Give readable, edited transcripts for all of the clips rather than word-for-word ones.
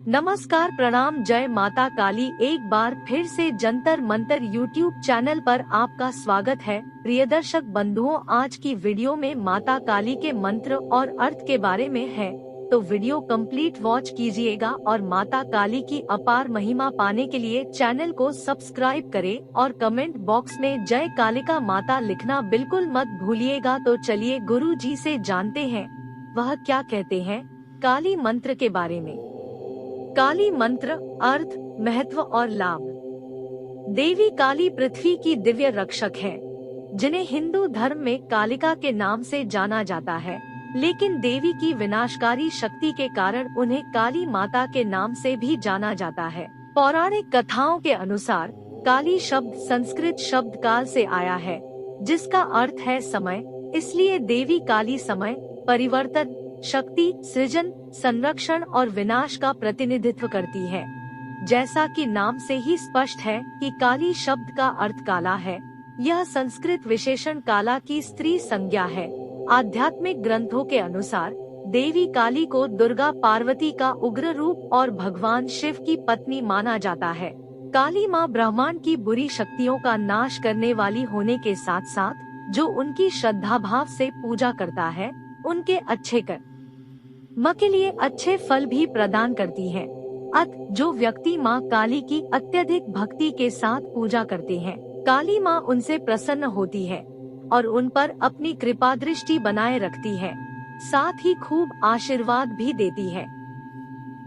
नमस्कार, प्रणाम, जय माता काली। एक बार फिर से जंतर मंतर यूट्यूब चैनल पर आपका स्वागत है। प्रिय दर्शक बंधुओं, आज की वीडियो में माता काली के मंत्र और अर्थ के बारे में है, तो वीडियो कंप्लीट वॉच कीजिएगा और माता काली की अपार महिमा पाने के लिए चैनल को सब्सक्राइब करें और कमेंट बॉक्स में जय कालिका माता लिखना बिल्कुल मत भूलिएगा। तो चलिए गुरु जी से जानते हैं वह क्या कहते हैं काली मंत्र के बारे में। काली मंत्र, अर्थ, महत्व और लाभ। देवी काली पृथ्वी की दिव्य रक्षक है, जिन्हें हिंदू धर्म में कालिका के नाम से जाना जाता है, लेकिन देवी की विनाशकारी शक्ति के कारण उन्हें काली माता के नाम से भी जाना जाता है। पौराणिक कथाओं के अनुसार काली शब्द संस्कृत शब्द काल से आया है, जिसका अर्थ है समय। इसलिए देवी काली समय, परिवर्तन, शक्ति, सृजन, संरक्षण और विनाश का प्रतिनिधित्व करती है। जैसा कि नाम से ही स्पष्ट है कि काली शब्द का अर्थ काला है। यह संस्कृत विशेषण काला की स्त्री संज्ञा है। आध्यात्मिक ग्रंथों के अनुसार देवी काली को दुर्गा पार्वती का उग्र रूप और भगवान शिव की पत्नी माना जाता है। काली माँ ब्रह्मांड की बुरी शक्तियों का नाश करने वाली होने के साथ साथ जो उनकी श्रद्धा भाव से पूजा करता है, उनके अच्छे कर्म के लिए अच्छे फल भी प्रदान करती है। जो व्यक्ति माँ काली की अत्यधिक भक्ति के साथ पूजा करते हैं, काली माँ उनसे प्रसन्न होती है और उन पर अपनी कृपा दृष्टि बनाए रखती है, साथ ही खूब आशीर्वाद भी देती है।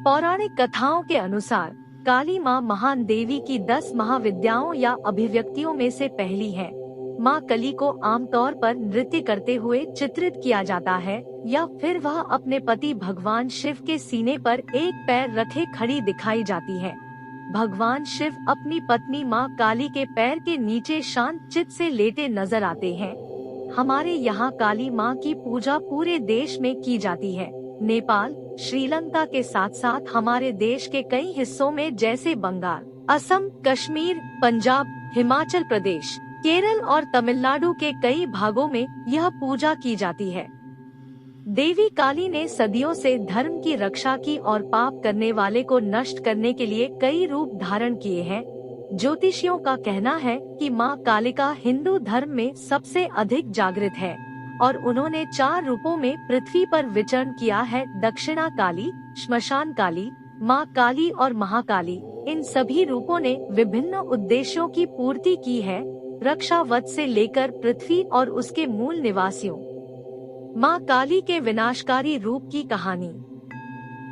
पौराणिक कथाओं के अनुसार काली माँ महान देवी की 10 महाविद्याओं या अभिव्यक्तियों में से पहली है। माँ काली को आमतौर पर नृत्य करते हुए चित्रित किया जाता है, या फिर वह अपने पति भगवान शिव के सीने पर एक पैर रखे खड़ी दिखाई जाती है। भगवान शिव अपनी पत्नी माँ काली के पैर के नीचे शांत चित्त से लेटे नजर आते हैं। हमारे यहाँ काली माँ की पूजा पूरे देश में की जाती है। नेपाल, श्रीलंका के साथ साथ हमारे देश के कई हिस्सों में जैसे बंगाल, असम, कश्मीर, पंजाब, हिमाचल प्रदेश, केरल और तमिलनाडु के कई भागों में यह पूजा की जाती है। देवी काली ने सदियों से धर्म की रक्षा की और पाप करने वाले को नष्ट करने के लिए कई रूप धारण किए हैं। ज्योतिषियों का कहना है कि माँ कालिका हिंदू धर्म में सबसे अधिक जागृत है और उन्होंने 4 रूपों में पृथ्वी पर विचरण किया है: दक्षिणा काली, श्मशान काली, माँ काली और महाकाली। इन सभी रूपों ने विभिन्न उद्देश्यों की पूर्ति की है, रक्षावत से लेकर पृथ्वी और उसके मूल निवासियों। माँ काली के विनाशकारी रूप की कहानी।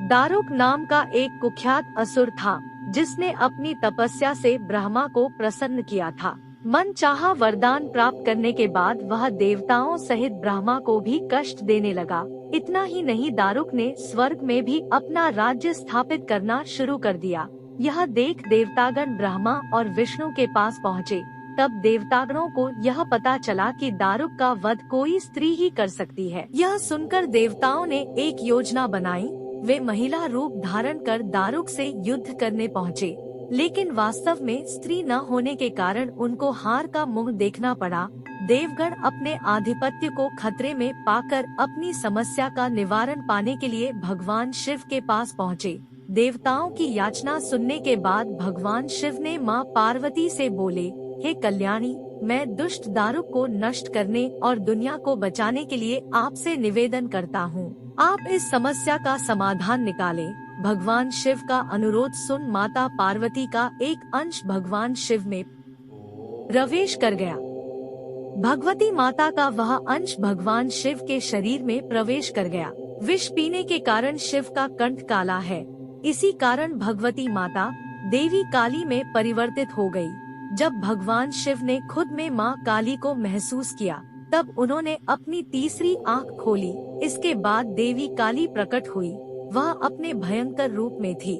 दारुक नाम का एक कुख्यात असुर था, जिसने अपनी तपस्या से ब्रह्मा को प्रसन्न किया था। मनचाहा वरदान प्राप्त करने के बाद वह देवताओं सहित ब्रह्मा को भी कष्ट देने लगा। इतना ही नहीं, दारुक ने स्वर्ग में भी अपना राज्य स्थापित करना शुरू कर दिया। यह देख देवतागण ब्रह्मा और विष्णु के पास पहुँचे। तब देवतागणों को यह पता चला कि दारुक का वध कोई स्त्री ही कर सकती है। यह सुनकर देवताओं ने एक योजना बनाई। वे महिला रूप धारण कर दारुक से युद्ध करने पहुँचे, लेकिन वास्तव में स्त्री न होने के कारण उनको हार का मुंह देखना पड़ा। देवगण अपने आधिपत्य को खतरे में पाकर अपनी समस्या का निवारण पाने के लिए भगवान शिव के पास पहुँचे। देवताओं की याचना सुनने के बाद भगवान शिव ने माँ पार्वती से बोले, हे कल्याणी, मैं दुष्ट दारुक को नष्ट करने और दुनिया को बचाने के लिए आपसे निवेदन करता हूँ, आप इस समस्या का समाधान निकालें। भगवान शिव का अनुरोध सुन माता पार्वती का एक अंश भगवान शिव में प्रवेश कर गया। भगवती माता का वह अंश भगवान शिव के शरीर में प्रवेश कर गया। विष पीने के कारण शिव का कंठ काला है, इसी कारण भगवती माता देवी काली में परिवर्तित हो गई। जब भगवान शिव ने खुद में माँ काली को महसूस किया, तब उन्होंने अपनी तीसरी आँख खोली। इसके बाद देवी काली प्रकट हुई। वह अपने भयंकर रूप में थी।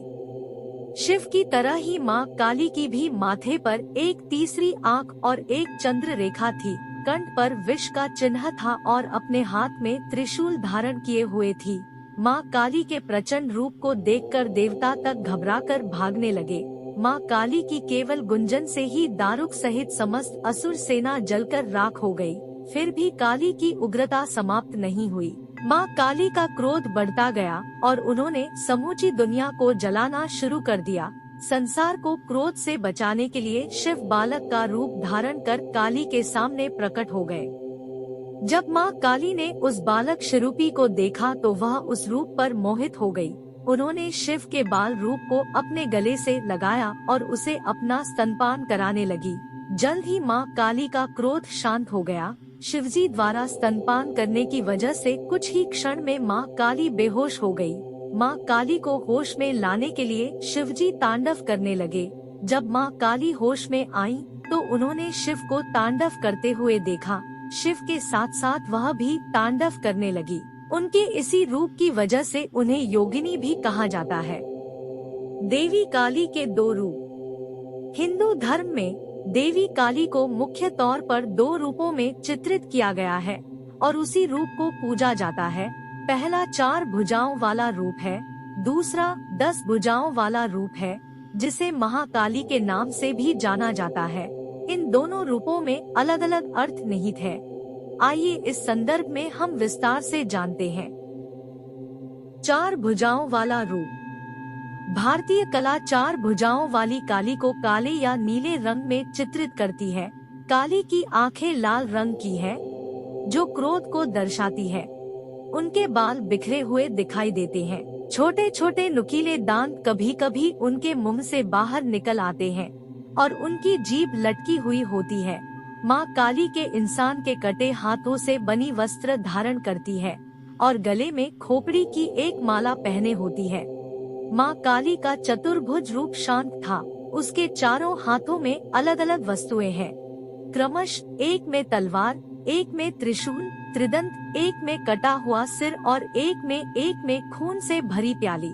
शिव की तरह ही माँ काली की भी माथे पर एक तीसरी आँख और एक चंद्र रेखा थी। कंठ पर विष का चिन्ह था और अपने हाथ में त्रिशूल धारण किए हुए थी। माँ काली के प्रचंड रूप को देखकर देवता तक घबराकर भागने लगे। माँ काली की केवल गुंजन से ही दारुक सहित समस्त असुर सेना जलकर राख हो गई। फिर भी काली की उग्रता समाप्त नहीं हुई। माँ काली का क्रोध बढ़ता गया और उन्होंने समूची दुनिया को जलाना शुरू कर दिया। संसार को क्रोध से बचाने के लिए शिव बालक का रूप धारण कर काली के सामने प्रकट हो गए। जब माँ काली ने उस बालक शिरूपी को देखा तो वह उस रूप पर मोहित हो गई। उन्होंने शिव के बाल रूप को अपने गले से लगाया और उसे अपना स्तनपान कराने लगी। जल्द ही माँ काली का क्रोध शांत हो गया। शिवजी द्वारा स्तनपान करने की वजह से कुछ ही क्षण में माँ काली बेहोश हो गई। माँ काली को होश में लाने के लिए शिवजी तांडव करने लगे। जब माँ काली होश में आई तो उन्होंने शिव को तांडव करते हुए देखा। शिव के साथ साथ वह भी तांडव करने लगी। उनके इसी रूप की वजह से उन्हें योगिनी भी कहा जाता है। देवी काली के दो रूप। हिंदू धर्म में देवी काली को मुख्य तौर पर दो रूपों में चित्रित किया गया है और उसी रूप को पूजा जाता है। पहला 4 भुजाओं वाला रूप है, दूसरा 10 भुजाओं वाला रूप है, जिसे महाकाली के नाम से भी जाना जाता है। इन दोनों रूपों में अलग अलग अर्थ निहित है। आइए इस संदर्भ में हम विस्तार से जानते हैं। 4 भुजाओं वाला रूप। भारतीय कला 4 भुजाओं वाली काली को काले या नीले रंग में चित्रित करती है। काली की आंखें लाल रंग की है, जो क्रोध को दर्शाती है। उनके बाल बिखरे हुए दिखाई देते हैं। छोटे छोटे नुकीले दांत कभी कभी उनके मुंह से बाहर निकल आते हैं और उनकी जीभ लटकी हुई होती है। माँ काली के इंसान के कटे हाथों से बनी वस्त्र धारण करती है और गले में खोपड़ी की एक माला पहने होती है। माँ काली का चतुर्भुज रूप शांत था। उसके चारों हाथों में अलग अलग वस्तुएं हैं, क्रमश एक में तलवार, एक में त्रिशूल, त्रिदंत, एक में कटा हुआ सिर और एक में खून से भरी प्याली।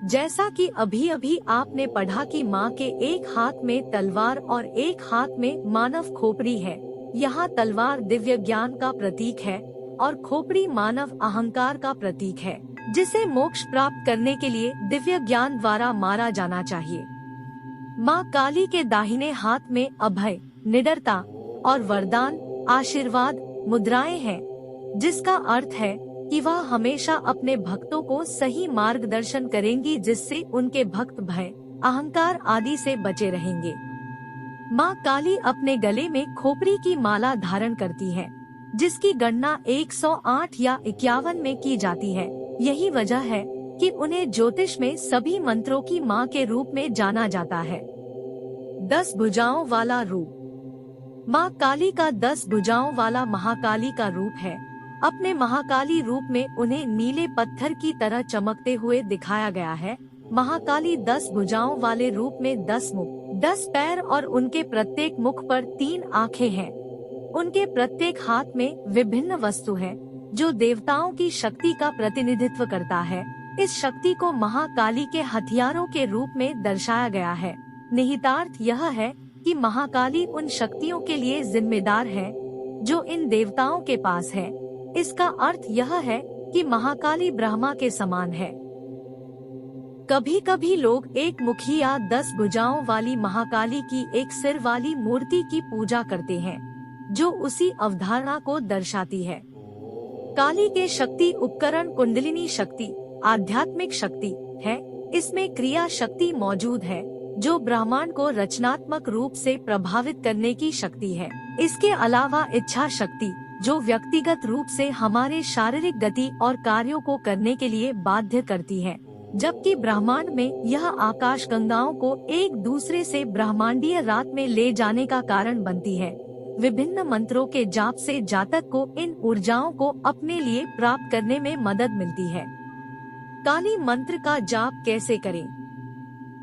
जैसा कि अभी अभी आपने पढ़ा कि माँ के एक हाथ में तलवार और एक हाथ में मानव खोपड़ी है। यहाँ तलवार दिव्य ज्ञान का प्रतीक है और खोपड़ी मानव अहंकार का प्रतीक है, जिसे मोक्ष प्राप्त करने के लिए दिव्य ज्ञान द्वारा मारा जाना चाहिए। माँ काली के दाहिने हाथ में अभय, निडरता और वरदान, आशीर्वाद मुद्राएं हैं, जिसका अर्थ है कि वह हमेशा अपने भक्तों को सही मार्गदर्शन करेंगी, जिससे उनके भक्त भय, अहंकार आदि से बचे रहेंगे। माँ काली अपने गले में खोपड़ी की माला धारण करती है, जिसकी गणना 108 या 51 में की जाती है। यही वजह है कि उन्हें ज्योतिष में सभी मंत्रों की माँ के रूप में जाना जाता है। 10 भुजाओं वाला रूप। माँ काली का 10 भुजाओं वाला महाकाली का रूप है। अपने महाकाली रूप में उन्हें नीले पत्थर की तरह चमकते हुए दिखाया गया है। महाकाली 10 भुजाओं वाले रूप में 10 मुख, 10 पैर और उनके प्रत्येक मुख पर 3 आँखें हैं। उनके प्रत्येक हाथ में विभिन्न वस्तु है, जो देवताओं की शक्ति का प्रतिनिधित्व करता है। इस शक्ति को महाकाली के हथियारों के रूप में दर्शाया गया है। निहितार्थ यह है कि महाकाली उन शक्तियों के लिए जिम्मेदार है जो इन देवताओं के पास है। इसका अर्थ यह है कि महाकाली ब्रह्मा के समान है। कभी कभी लोग एक मुखी या 10 भुजाओं वाली महाकाली की एक सिर वाली मूर्ति की पूजा करते हैं, जो उसी अवधारणा को दर्शाती है। काली के शक्ति उपकरण कुंडलिनी शक्ति, आध्यात्मिक शक्ति है। इसमें क्रिया शक्ति मौजूद है, जो ब्रह्मांड को रचनात्मक रूप से प्रभावित करने की शक्ति है। इसके अलावा इच्छा शक्ति, जो व्यक्तिगत रूप से हमारे शारीरिक गति और कार्यों को करने के लिए बाध्य करती है, जबकि ब्रह्मांड में यह आकाश गंगाओं को एक दूसरे से ब्रह्मांडीय रात में ले जाने का कारण बनती है। विभिन्न मंत्रों के जाप से जातक को इन ऊर्जाओं को अपने लिए प्राप्त करने में मदद मिलती है। काली मंत्र का जाप कैसे करें?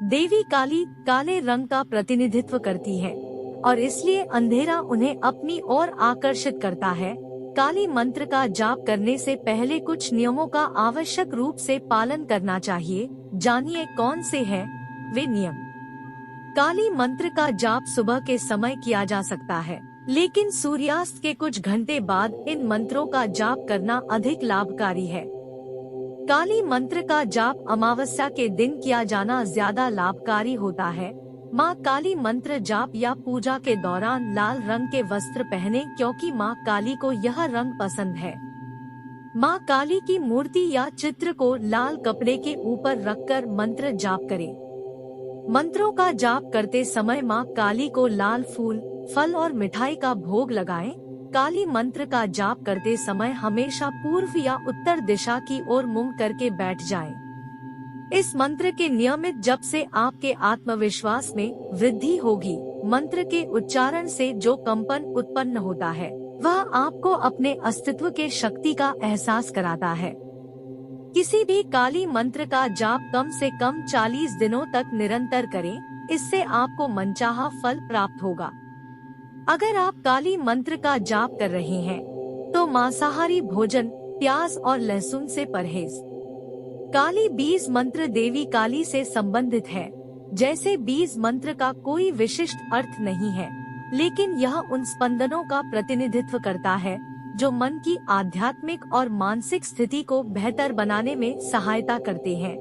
देवी काली काले रंग का प्रतिनिधित्व करती है और इसलिए अंधेरा उन्हें अपनी ओर आकर्षित करता है। काली मंत्र का जाप करने से पहले कुछ नियमों का आवश्यक रूप से पालन करना चाहिए। जानिए कौन से हैं वे नियम। काली मंत्र का जाप सुबह के समय किया जा सकता है, लेकिन सूर्यास्त के कुछ घंटे बाद इन मंत्रों का जाप करना अधिक लाभकारी है। काली मंत्र का जाप अमावस्या के दिन किया जाना ज्यादा लाभकारी होता है। माँ काली मंत्र जाप या पूजा के दौरान लाल रंग के वस्त्र पहने, क्योंकि माँ काली को यह रंग पसंद है। माँ काली की मूर्ति या चित्र को लाल कपड़े के ऊपर रखकर मंत्र जाप करें। मंत्रों का जाप करते समय माँ काली को लाल फूल, फल और मिठाई का भोग लगाएं। काली मंत्र का जाप करते समय हमेशा पूर्व या उत्तर दिशा की ओर मुंह करके बैठ जाएं। इस मंत्र के नियमित जप से आपके आत्मविश्वास में वृद्धि होगी। मंत्र के उच्चारण से जो कंपन उत्पन्न होता है वह आपको अपने अस्तित्व के शक्ति का एहसास कराता है। किसी भी काली मंत्र का जाप कम से कम 40 दिनों तक निरंतर करें, इससे आपको मनचाहा फल प्राप्त होगा। अगर आप काली मंत्र का जाप कर रहे हैं तो मांसाहारी भोजन, प्याज और लहसुन से परहेज। काली बीज मंत्र देवी काली से संबंधित है। जैसे बीज मंत्र का कोई विशिष्ट अर्थ नहीं है, लेकिन यह उन स्पंदनों का प्रतिनिधित्व करता है जो मन की आध्यात्मिक और मानसिक स्थिति को बेहतर बनाने में सहायता करते हैं।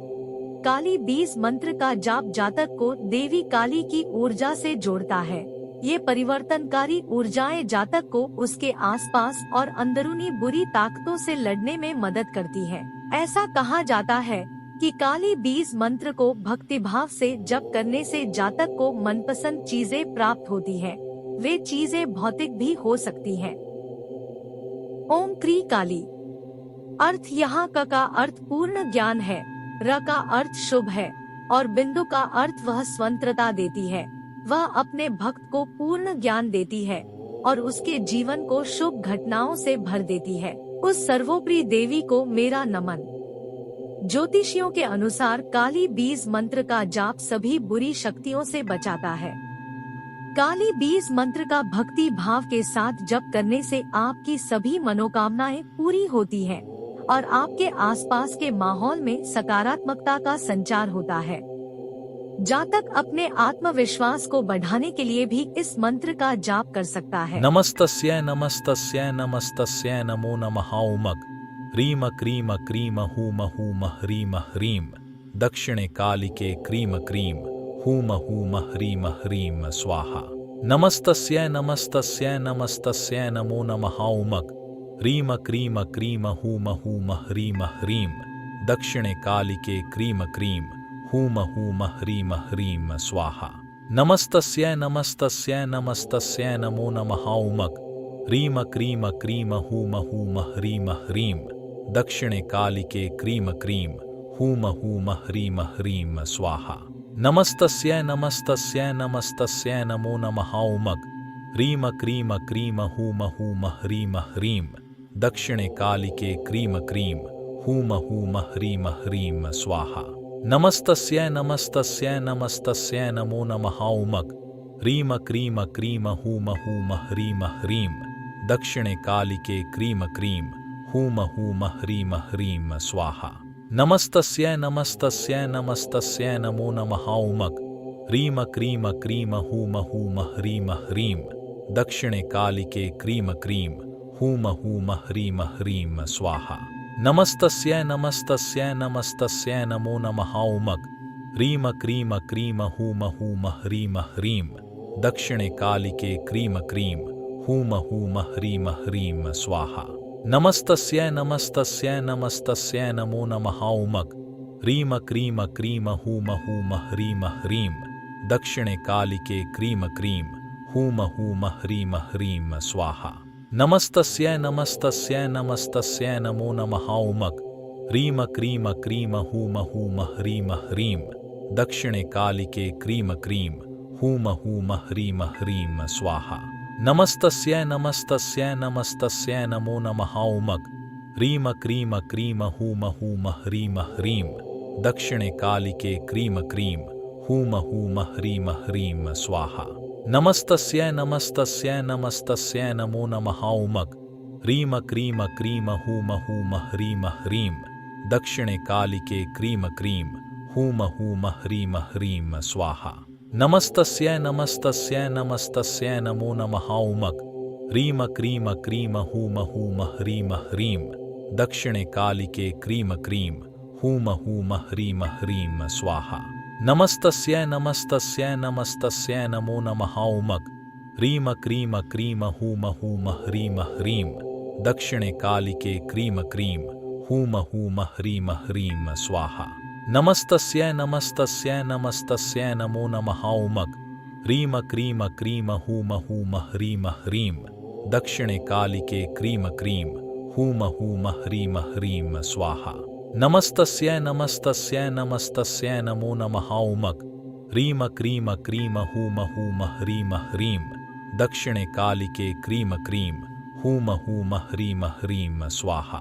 काली बीज मंत्र का जाप जातक को देवी काली की ऊर्जा से जोड़ता है। ये परिवर्तनकारी ऊर्जाएं जातक को उसके आसपास और अंदरूनी बुरी ताकतों से लड़ने में मदद करती है। ऐसा कहा जाता है कि काली बीज मंत्र को भक्तिभाव से जप करने से जातक को मनपसंद चीजें प्राप्त होती हैं। वे चीजें भौतिक भी हो सकती हैं। ओम क्री काली। अर्थ यहाँ क का अर्थ पूर्ण ज्ञान है, र का अर्थ शुभ है और बिंदु का अर्थ वह स्वतंत्रता देती है। वह अपने भक्त को पूर्ण ज्ञान देती है और उसके जीवन को शुभ घटनाओं से भर देती है। उस सर्वोपरि देवी को मेरा नमन। ज्योतिषियों के अनुसार काली बीज मंत्र का जाप सभी बुरी शक्तियों से बचाता है। काली बीज मंत्र का भक्ति भाव के साथ जप करने से आपकी सभी मनोकामनाएं पूरी होती हैं और आपके आसपास के माहौल में सकारात्मकता का संचार होता है। जातक अपने आत्मविश्वास को बढ़ाने के लिए भी इस मंत्र का जाप कर सकता है। नमस्तस्यै नमस्तस्यै नमस्तस्यै नमो नमः उमक ह्रीम क्रीम क्रीम हूम हूम ह्रीम ह्रीम दक्षिणे कालिके क्रीम क्रीम हूम हूम ह्रीम ह्रीम स्वाहा। नमस्तस्यै नमस्तस्यै नमस्तस्यै नमो नमः उमक ह्रीम क्रीम क्रीम हूम हूम ह्रीम ह्रीम दक्षिणे कालिके क्रीम क्रीम हूम हूम ह्रीम ह्रीम स्वाहा। नमस्तस्यै नमस्तस्यै नमस्तस्यै नमो नमः उमक ह्रीम क्रीम क्रीम हूम हूम ह्रीम ह्रीम दक्षिणे कालिके क्रीम क्रीम हूम हूम ह्रीम ह्रीम स्वाहा। नमस्तस्यै नमस्तस्यै नमस्तस्यै नमो नमः उमक ह्रीम क्रीम क्रीम हूम हूम ह्रीम ह्रीम दक्षिणे कालिके क्रीम क्रीम हूम हूम ह्रीम ह्रीम स्वाहा। नमस्तस्यै नमस्तस्यै नमस्तस्यै नमो नमः उमक ह्रीम क्रीम क्रीम हूम हूम ह्रीम ह्रीम दक्षिणे कालिके क्रीम क्रीम हूम हूम ह्रीम ह्रीम स्वाहा। नमस्तस्यै नमस्तस्यै नमस्तस्यै नमो नमः उमक ह्रीम क्रीम क्रीम हूम हूम ह्रीम ह्रीम दक्षिणे कालिके क्रीम क्रीम हूम हूम ह्रीम ह्रीम स्वाहा। नमस्तस्यै नमस्तस्यै नमस्तस्यै नमो नमः उमक ह्रीम क्रीम क्रीम हूम हूम ह्रीम ह्रीम दक्षिणे कालिके क्रीम क्रीम हूम हूम ह्रीम ह्रीम स्वाहा। नमस्तस्यै नमस्तस्यै नमस्तस्यै नमो नमः उमक ह्रीम क्रीम क्रीम हूम हूम ह्रीम ह्रीम दक्षिणे कालिके क्रीम क्रीम हूम हूम ह्रीम ह्रीम स्वाहा। नमस्तस्यै नमस्तस्यै नमस्तस्यै नमो नमः उमक ह्रीम क्रीम क्रीम हूम हूम ह्रीम ह्रीम दक्षिणे कालिके क्रीम क्रीम हूम हूम ह्रीम ह्रीम स्वाहा। नमस्तस्यै नमस्तस्यै नमस्तस्यै नमो नमः उमक ह्रीम क्रीम क्रीम हूम हूम ह्रीम ह्रीम दक्षिणे कालिके क्रीम क्रीम हूम हूम ह्रीम ह्रीम स्वाहा। नमस्तस्यै नमस्तस्यै नमस्तस्यै नमो नमः उमक ह्रीम क्रीम क्रीम हूम हूम ह्रीम ह्रीम दक्षिणे कालिके क्रीम क्रीम हूम हूम ह्रीम ह्रीम स्वाहा। नमस्तस्यै नमस्तस्यै नमस्तस्यै नमो नमः उमक ह्रीम क्रीम क्रीम हूम हूम ह्रीम ह्रीम दक्षिणे कालिके क्रीम क्रीम हूम हूम ह्रीम ह्रीम स्वाहा। नमस्तस्यै नमस्तस्यै नमस्तस्यै नमो नमः उमक ह्रीम क्रीम क्रीम हूम हूम ह्रीम ह्रीम दक्षिणे कालिके क्रीम क्रीम हूम हूम ह्रीम ह्रीम स्वाहा। नमस्तस्यै नमस्तस्यै नमस्तस्यै नमो नमः उमक ह्रीम क्रीम क्रीम हूम हूम ह्रीम ह्रीम दक्षिणे कालिके क्रीम क्रीम हूम हूम ह्रीम ह्रीम स्वाहा। नमस्तस्यै नमस्तस्यै नमस्तस्यै नमो नमः उमक ह्रीम क्रीम क्रीम हूम हूम ह्रीम ह्रीम दक्षिणे कालिके क्रीम क्रीम हूम हूम ह्रीम ह्रीम स्वाहा।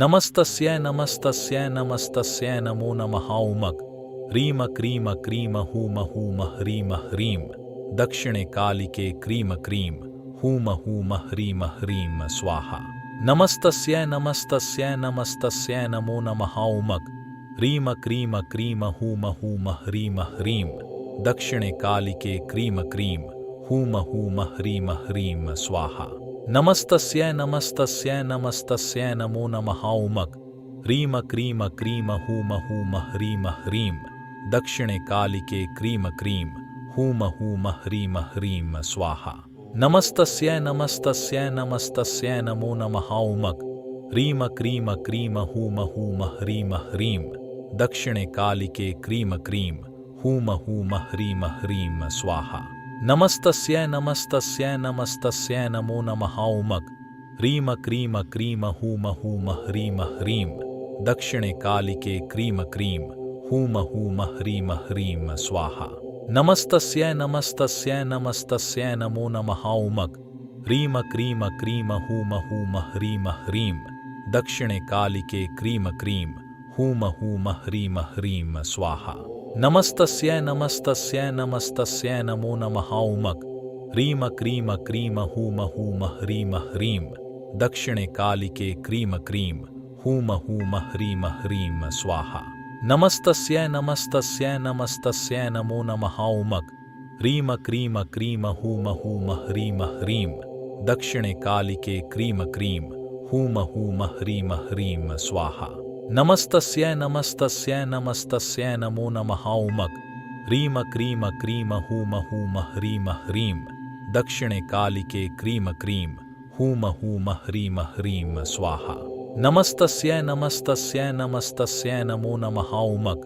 नमस्तस्यै नमस्तस्यै नमस्तस्यै नमो नमः उमक ह्रीम क्रीम क्रीम हूम हूम ह्रीम ह्रीम दक्षिणे कालिके क्रीम क्रीम हूम हूम ह्रीम ह्रीम स्वाहा। नमस्तस्यै नमस्तस्यै नमस्तस्यै नमो नमः उमक ह्रीम क्रीम क्रीम हूम हूम ह्रीम ह्रीम दक्षिणे कालिके क्रीम क्रीम हूम हूम ह्रीम ह्रीम स्वाहा। नमस्तस्यै नमस्तस्यै नमस्तस्यै नमो नमः उमक ह्रीम क्रीम क्रीम हूम हूम ह्रीम ह्रीम दक्षिणे कालिके क्रीम क्रीम हूम हूम ह्रीम ह्रीम स्वाहा। नमस्तस्यै नमस्तस्यै नमस्तस्यै नमो नमः उमक ह्रीम क्रीम क्रीम हूम हूम ह्रीम ह्रीम दक्षिणे कालिके क्रीम क्रीम हूम हूम ह्रीम ह्रीम स्वाहा। नमस्तस्यै नमस्तस्यै नमस्तस्यै नमो नमः उमक ह्रीम क्रीम क्रीम हूम हूम ह्रीम ह्रीम दक्षिणे कालिके क्रीम क्रीम हूम हूम ह्रीम ह्रीम स्वाहा। नमस्तस्यै नमस्तस्यै नमस्तस्यै नमो नमः उमक ह्रीम क्रीम क्रीम हूम हूम ह्रीम ह्रीम दक्षिणे कालिके क्रीम क्रीम हूम हूम ह्रीम ह्रीम स्वाहा। नमस्तस्यै नमस्तस्यै नमस्तस्यै नमो नमः उमक ह्रीम क्रीम क्रीम हूम हूम ह्रीम ह्रीम दक्षिणे कालिके क्रीम क्रीम हूम हूम ह्रीम ह्रीम स्वाहा। नमस्तस्यै नमस्तस्यै नमस्तस्यै नमो नमः उमक ह्रीम क्रीम क्रीम हूम हूम ह्रीम ह्रीम दक्षिणे कालिके क्रीम क्रीम हूम हूम ह्रीम ह्रीम स्वाहा। नमस्तस्यै नमस्तस्यै नमस्तस्यै नमो नमः उमक ह्रीम क्रीम क्रीम हूम हूम ह्रीम ह्रीम दक्षिणे कालिके क्रीम क्रीम हूम हूम ह्रीम ह्रीम स्वाहा। नमस्तस्यै नमस्तस्यै नमस्तस्यै नमो नमः उमक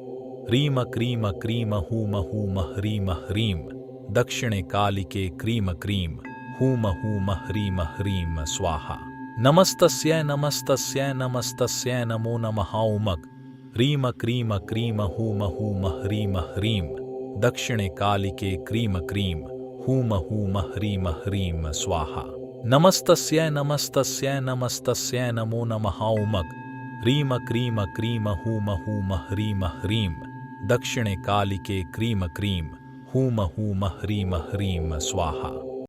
ह्रीम क्रीम क्रीम हूम हूम ह्रीम ह्रीम दक्षिणे कालिके क्रीम क्रीम हूम हूम ह्रीम ह्रीम स्वाहा। नमस्तस्यै नमस्तस्यै नमस्तस्यै नमो नमः उमक ह्रीम क्रीम क्रीम हूम हूम ह्रीम ह्रीम दक्षिणे कालिके क्रीम क्रीम हूम हूम ह्रीम ह्रीम स्वाहा। नमस्तस्यै नमस्तस्यै नमस्तस्यै नमो नमः उमक ह्रीम क्रीम क्रीम हूम हूम ह्रीम ह्रीम दक्षिणे कालिके क्रीम क्रीम हूम हूम ह्रीम ह्रीम स्वाहा।